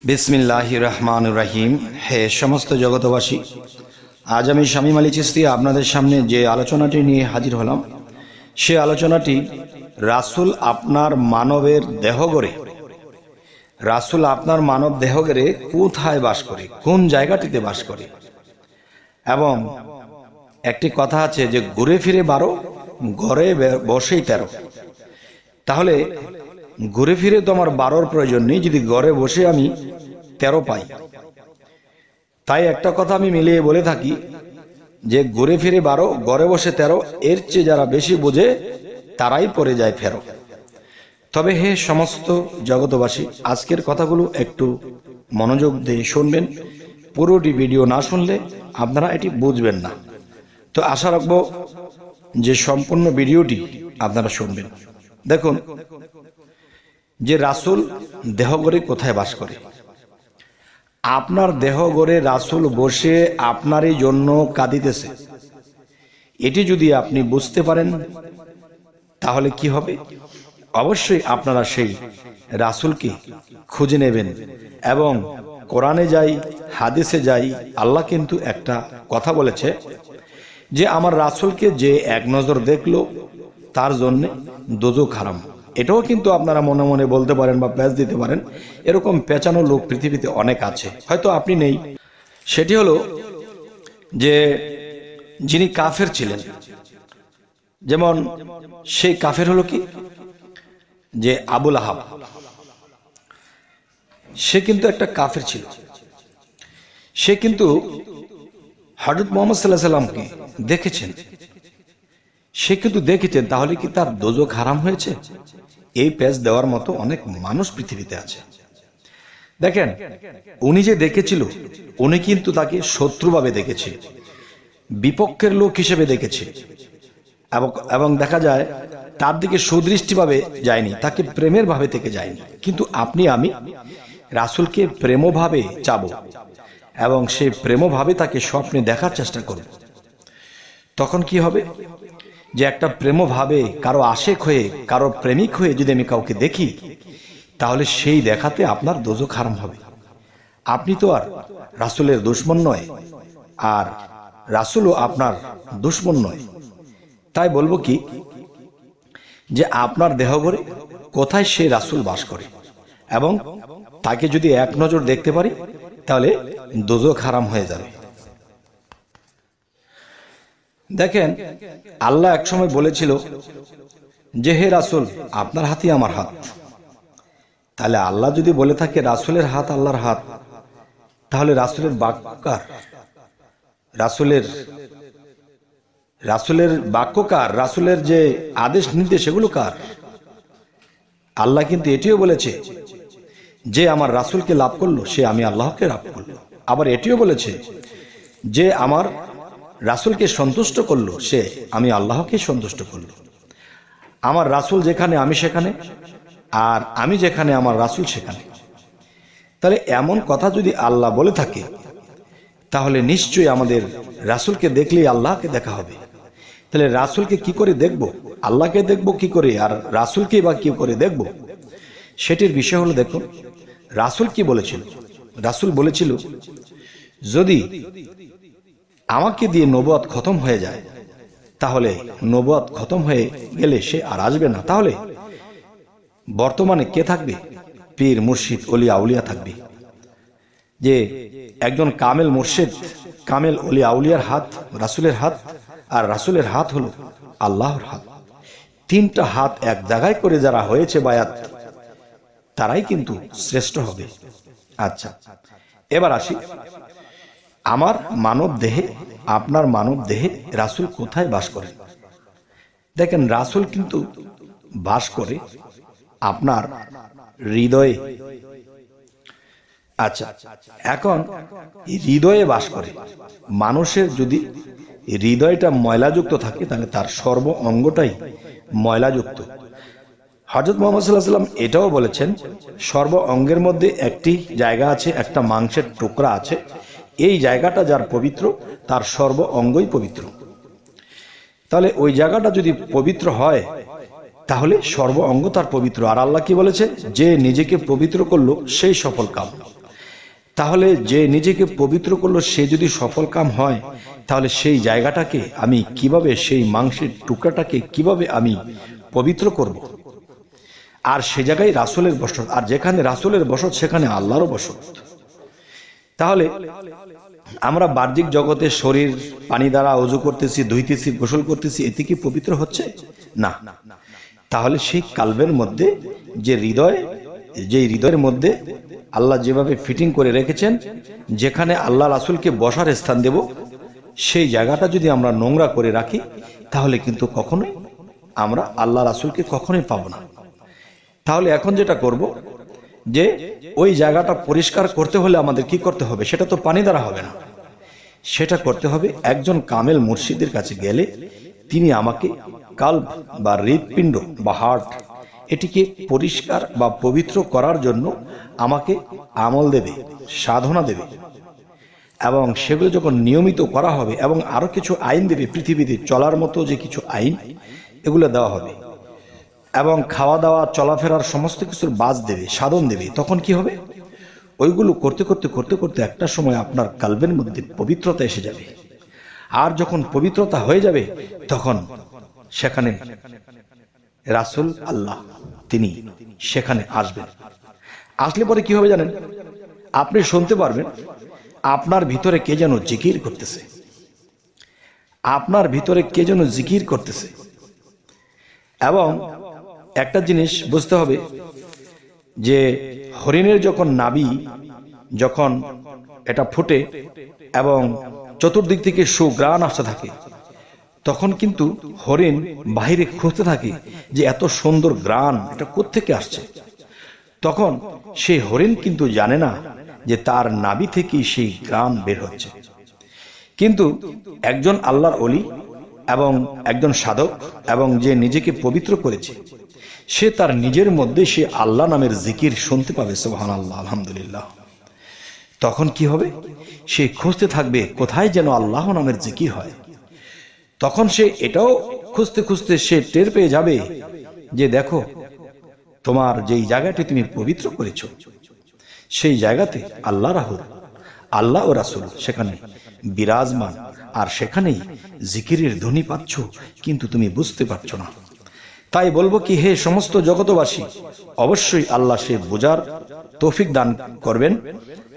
बिस्मिल्लाहिर रहमानिर रहीम। हे समस्त जगतबासी, आज आमी शामीम आली चिश्ती आपनादेर सामने जे आलोचनाटी निये हाजिर हलाम से आलोचनाटी रासूल आपनार मानवेर देह गड़े रासूल आपनार मानव देह गड़े कोथाय बास करे, कोन जायगाटिते बास करे। एवं एकटी कथा आछे जे घुरे फिरे 12 घरे बसेई 13। ताहले घुरे फिरे तो आमार 12 प्रयोजन नेই, যদি ঘরে বসে আমি 13 পাই। তাই একটা কথা আমি মিলিয়ে বলে থাকি যে ঘুরে ফিরে 12 ঘরে বসে 13, এর চেয়ে যারা বেশি বোঝে তারাই পড়ে যায় ফেরো। তবে হে সমস্ত জগতবাসী, আজকের কথাগুলো একটু মনোযোগ দিয়ে শুনবেন। পুরোটি ভিডিও না শুনলে আপনারা এটি বুঝবেন না। তো আশা রাখব যে সম্পূর্ণ ভিডিওটি আপনারা শুনবেন। দেখুন যে রাসূল দেহ গড়ে কোথায় বাস করে। আপনার দেহ গড়ে রাসূল বসে আপনারই জন্য কাঁদিতেছে, এটি যদি আপনি বুঝতে পারেন তাহলে কি হবে? অবশ্যই আপনারা সেই রাসূলকে খুঁজে নেবেন এবং কোরআনে যাই হাদিসে যাই, আল্লাহ কিন্তু একটা কথা বলেছে যে আমার রাসূলকে যে এক নজর দেখলো তার জন্য দোজখ হারাম। এটাও কিন্তু আপনারা মনে মনে বলতে পারেন বা প্যাচ দিতে পারেন, এরকম পেঁচানো লোক পৃথিবীতে অনেক আছে, হয়তো আপনি নেই। সেটি হলো যে যিনি কাফের ছিলেন, যেমন সেই কাফের হলো কি যে আবু লাহাব, সে কিন্তু একটা কাফের ছিল। সে কিন্তু হযরত মুহাম্মদ সাল্লাল্লাহু আলাইহি সাল্লামকে দেখেছেন, সে কিন্তু দেখেছেন, তাহলে কি তার দোজখ হারাম হয়েছে? এই পেজ দেওয়ার মতো অনেক মানুষ পৃথিবীতে আছে। দেখেন, উনি যে দেখেছিল, উনি কিন্তু তাকে শত্রুভাবে দেখেছে, বিপক্ষের লোক হিসেবে দেখেছে এবং দেখা যায় তার দিকে সুদৃষ্টিভাবে যায়নি, তাকে প্রেমের ভাবে থেকে যায়নি। কিন্তু আপনি আমি রাসূলকে প্রেমভাবে চাবো এবং সেই প্রেমভাবে তাকে স্বপ্নে দেখার চেষ্টা করব। তখন কি হবে? যে একটা প্রেম ভাবে কারো আশেক হয়ে কারো প্রেমিক হয়ে যদি আমি কাউকে দেখি, তাহলে সেই দেখাতে আপনার দোজখ হারাম হবে। আপনি তো আর রাসূলের দুশমন নয়, আর রাসূলও আপনার দুশমন নয়। তাই বলবো কি যে আপনার দেহ গড়ে কোথায় সেই রাসূল বাস করে এবং তাকে যদি এক নজর দেখতে পারি তাহলে দোজখ হারাম হয়ে যাবে। দেখেন, আল্লাহ একসময় বলেছিল যে হে রাসূল, আপনার হাতই আমার হাত। তাহলে আল্লাহ যদি বলে থাকে রাসূলের হাত আল্লাহর হাত, তাহলে রাসূলের বাক্য কার? রাসূলের বাক্য কার? রাসূলের যে আদেশ নির্দেশ সেগুলো কার? আল্লাহ কিন্তু এটিও বলেছে যে আমার রাসূলকে লাভ করলো সে আমি আল্লাহকে লাভ করলো। আবার এটিও বলেছে যে আমার রাসূলকে সন্তুষ্ট করলো সে আমি আল্লাহকে সন্তুষ্ট করলো। আমার রাসূল যেখানে আমি সেখানে, আর আমি যেখানে আমার রাসূল সেখানে। তাহলে এমন কথা যদি আল্লাহ বলে থাকে, তাহলে নিশ্চয়ই আমাদের রাসূলকে দেখলেই আল্লাহকে দেখা হবে। তাহলে রাসূলকে কি করে দেখব? আল্লাহকে দেখব কি করে, আর রাসূলকে বা কি করে দেখব? সেটির বিষয় হলো, দেখুন রাসূল কি বলেছিল। রাসূল বলেছিল যদি আমাকে দিয়ে নবুয়ত খতম হয়ে যায়, তাহলে নবুয়ত খতম হয়ে গেলে সে আর আসবে না। তাহলে বর্তমানে কে থাকবে? পীর মুর্শিদ ওলিয়া আউলিয়া থাকবে। যে একজন কামেল মুর্শিদ কামেল ওলিয়া আউলিয়ার হাত রাসূলের হাত, আর রাসূলের হাত হলো আল্লাহর হাত। তিনটা হাত এক জায়গায় করে যারা হয়েছে বায়াত, তারাই কিন্তু শ্রেষ্ঠ হবে। আচ্ছা, এবার আসি আমার মানব দেহে, আপনার মানব দেহে রাসূল কোথায় বাস করে। দেখেন, রাসূল কিন্তু বাস করে আপনার হৃদয়ে। আচ্ছা, এখন হৃদয়ে বাস করে। মানুষের যদি হৃদয়টা ময়লাযুক্ত থাকে তাহলে তার সর্ব অঙ্গটাই ময়লাযুক্ত। হযরত মুহাম্মদ সাল্লাল্লাহু আলাইহি সাল্লাম এটাও বলেছেন সর্ব অঙ্গের মধ্যে একটি জায়গা আছে, একটা মাংসের টুকরা আছে, এই জায়গাটা যার পবিত্র তার সর্ব অঙ্গই পবিত্র। তাহলে ওই জায়গাটা যদি পবিত্র হয় তাহলে সর্ব অঙ্গ তার পবিত্র। আর আল্লাহ কি বলেছে? যে নিজেকে পবিত্র করলো সেই সফল কাম। তাহলে যে নিজেকে পবিত্র করলো সে যদি সফল কাম হয়, তাহলে সেই জায়গাটাকে আমি কিভাবে, সেই মাংসের টুকরাটাকে কিভাবে আমি পবিত্র করব? আর সে জায়গায় রাসূলের বসত, আর যেখানে রাসূলের বসত সেখানে আল্লাহরও বসত। তাহলে আমরা বাহ্যিক জগতে শরীর পানি দ্বারা ওযু করতেছি, ধুইতেছি, গোসল করতেছি, এতে কি পবিত্র হচ্ছে? না। তাহলে সেই কালবের মধ্যে যে হৃদয়ের মধ্যে আল্লাহ যেভাবে ফিটিং করে রেখেছেন, যেখানে আল্লাহ রাসূলকে বসার স্থান দেব, সেই জায়গাটা যদি আমরা নোংরা করে রাখি, তাহলে কিন্তু কখনোই আমরা আল্লাহ রাসূলকে কখনোই পাবো না। তাহলে এখন যেটা করব, যে ওই জায়গাটা পরিষ্কার করতে হলে আমাদের কি করতে হবে? সেটা তো পানি দ্বারা হবে না, সেটা করতে হবে একজন কামেল মুর্শিদের কাছে গেলে তিনি আমাকে কাল্ব বা হৃৎপিণ্ড বা হার্ট, এটিকে পরিষ্কার বা পবিত্র করার জন্য আমাকে আমল দেবে, সাধনা দেবে, এবং সেগুলো যখন নিয়মিত করা হবে এবং আরো কিছু আইন দেবে, পৃথিবীতে চলার মতো যে কিছু আইন, এগুলো দেওয়া হবে, এবং খাওয়া দাওয়া চলাফেরার সমস্ত কিছুর বাজ দেবে, সাধন দেবে। তখন কি হবে? ওইগুলো করতে করতে করতে করতে একটা সময় আপনার কালবের মধ্যে পবিত্রতা এসে যাবে। আর যখন পবিত্রতা হয়ে যাবে, তখন সেখানে রাসূল আল্লাহ তিনি সেখানে আসবেন। আসলে পরে কি হবে জানেন? আপনি শুনতে পারবেন আপনার ভিতরে কে যেন জিকির করতেছে, আপনার ভিতরে কে যেন জিকির করতেছে। এবং একটা জিনিস বুঝতে হবে যে হরিণের যখন নাভি যখন এটা ফুটে এবং চতুর্দিক থেকে সুগ্রাণ আসতে থাকে, তখন কিন্তু হরিণ বাহিরে খুঁজতে থাকে যে এত সুন্দর গ্রাণ এটা কোত্থেকে আসছে। তখন সেই হরিণ কিন্তু জানে না যে তার নাভি থেকেই সেই গ্রাণ বের হচ্ছে। কিন্তু একজন আল্লাহর ওলি এবং একজন সাধক এবং যে নিজেকে পবিত্র করেছে, সে তার নিজের মধ্যে সে আল্লাহ নামের জিকির শুনতে পাবে, সুবহানাল্লাহ, আলহামদুলিল্লাহ। তখন কি হবে? সে খুঁজতে থাকবে কোথায় যেন আল্লাহ নামের জিকির হয়। তখন সে এটাও খুঁজতে খুঁজতে সে টের পেয়ে যাবে যে দেখো, তোমার যেই জায়গাটি তুমি পবিত্র করেছ, সেই জায়গাতে আল্লাহ ও রাসূল সেখানে বিরাজমান, আর সেখানেই জিকিরের ধ্বনি পাচ্ছ, কিন্তু তুমি বুঝতে পারছো না। তাই বলবো কি, হে সমস্ত জগতবাসী, অবশ্যই আল্লাহ সে বোঝার তৌফিক দান করবেন।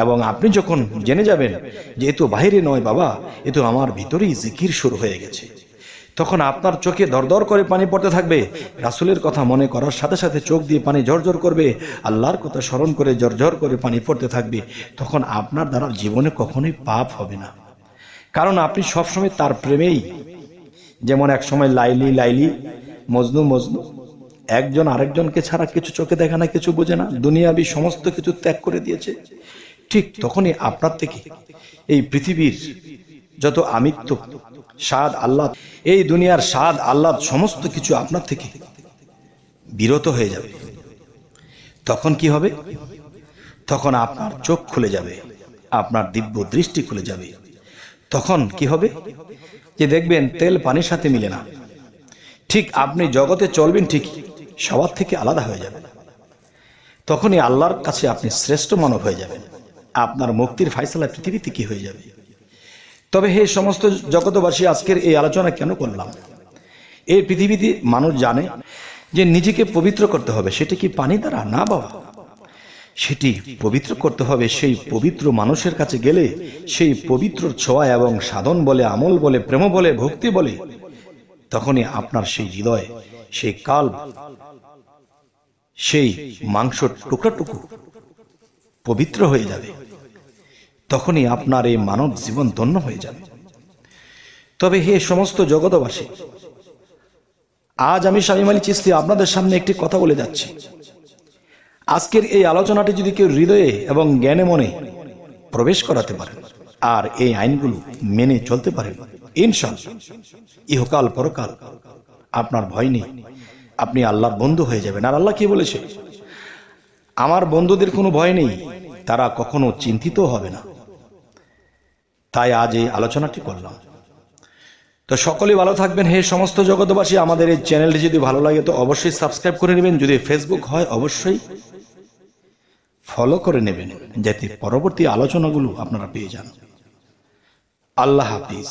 এবং আপনি যখন জেনে যাবেন যে এ তো বাইরে নয় বাবা, এ তো আমার ভিতরেই জিকির শুরু হয়ে গেছে, তখন আপনার চোখে দরদর করে পানি পড়তে থাকবে। রাসূলের কথা মনে করার সাথে সাথে চোখ দিয়ে পানি ঝরঝর করবে, আল্লাহর কথা স্মরণ করে ঝরঝর করে পানি পড়তে থাকবে। তখন আপনার দ্বারা জীবনে কখনোই পাপ হবে না, কারণ আপনি সবসময় তার প্রেমেই। যেমন এক সময় লাইলি মজনু একজন আরেকজনকে ছাড়া কিছু চোখে দেখে না, কিছু বোঝে না, দুনিয়াবি সমস্ত কিছু ত্যাগ করে দিয়েছে। ঠিক তখনই আপনার থেকে এই পৃথিবীর যত আমিত্ব, স্বাদ, আল্লাহ, এই দুনিয়ার স্বাদ, আল্লাহ, সমস্ত কিছু আপনার থেকে বিরত হয়ে যাবে। তখন কি হবে? তখন আপনার চোখ খুলে যাবে, আপনার দিব্য দৃষ্টি খুলে যাবে। তখন কি হবে? যে দেখবেন তেল পানির সাথে মিলে না। ঠিক আপনি জগতে চলবেন ঠিকই, সবার থেকে আলাদা হয়ে যাবেন। তখনই আল্লাহর কাছে আপনি শ্রেষ্ঠ মানব হয়ে যাবেন। আপনার মুক্তির ফায়সালা পৃথিবীতে কি হয়ে যাবে। তবে হে সমস্ত জগতবাসী, আজকের এই আলোচনা কেন করলাম? এই পৃথিবীতে মানুষ জানে যে নিজেকে পবিত্র করতে হবে, সেটি কি পানি দ্বারা? না বাবা, সেটি পবিত্র করতে হবে সেই পবিত্র মানুষের কাছে গেলে, সেই পবিত্র ছোঁয়া এবং সাধন বলে, আমল বলে, প্রেম বলে, ভক্তি বলে, তখনই আপনার সেই হৃদয়, সেই কাল্ব, সেই মাংস টুকরাটুকু পবিত্র হয়ে যাবে। তখনই আপনার এই মানব জীবন ধন্য হয়ে যাবে। তবে হে সমস্ত জগতবাসী, আজ আমি শামীম আলী চিশতি আপনাদের সামনে একটি কথা বলে যাচ্ছি। আজকের এই আলোচনাটি যদি কেউ হৃদয়ে এবং জ্ঞানে মনে প্রবেশ করাতে পারেন আর এই আইনগুলো মেনে চলতে পারেন, ইনশাআল্লাহ ইহকাল পরকাল আপনার ভয় নেই, আপনি আল্লাহর বন্ধু হয়ে যাবেন। আর আল্লাহ কি বলেছে? আমার বন্ধুদের কোনো ভয় নেই, তারা কখনো চিন্তিত হবে না। তাই আজ এই আলোচনাটি করলাম। তো সকলেই ভালো থাকবেন হে সমস্ত জগতবাসী। আমাদের এই চ্যানেলটি যদি ভালো লাগে তো অবশ্যই সাবস্ক্রাইব করে নেবেন। যদি ফেসবুক হয় অবশ্যই ফলো করে নেবেন, যাতে পরবর্তী আলোচনাগুলো আপনারা পেয়ে যান। আল্লাহ হাফিজ।